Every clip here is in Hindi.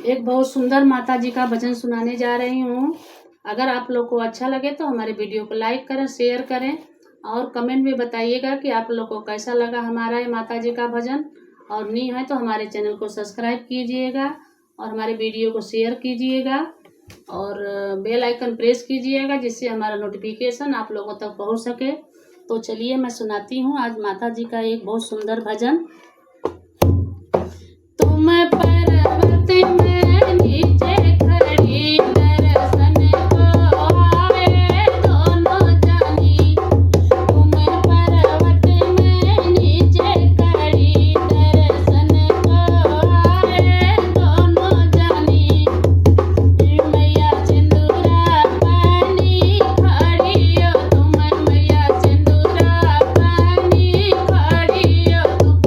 एक बहुत सुंदर माता जी का भजन सुनाने जा रही हूँ। अगर आप लोग को अच्छा लगे तो हमारे वीडियो को लाइक करें, शेयर करें और कमेंट में बताइएगा कि आप लोग को कैसा लगा हमारा ये माता जी का भजन। और नहीं है तो हमारे चैनल को सब्सक्राइब कीजिएगा और हमारे वीडियो को शेयर कीजिएगा और बेल आइकन प्रेस कीजिएगा, जिससे हमारा नोटिफिकेशन आप लोगों तक पहुँच सके। तो चलिए मैं सुनाती हूँ आज माता जी का एक बहुत सुंदर भजन। तुम पर्वत में नीचे खड़ी दर्शन को आए दोनों जानी। तुम पर्वत में नीचे खड़ी दर्शन को आए दोनों जानी। मैया सिंदूरा पानी खड़ी हो तुम, मैया सिंदूरा पानी खड़ी हो तुम।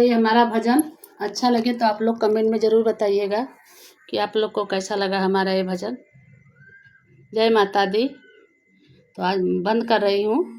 ये हमारा भजन अच्छा लगे तो आप लोग कमेंट में ज़रूर बताइएगा कि आप लोग को कैसा लगा हमारा ये भजन। जय माता दी। तो आज बंद कर रही हूँ।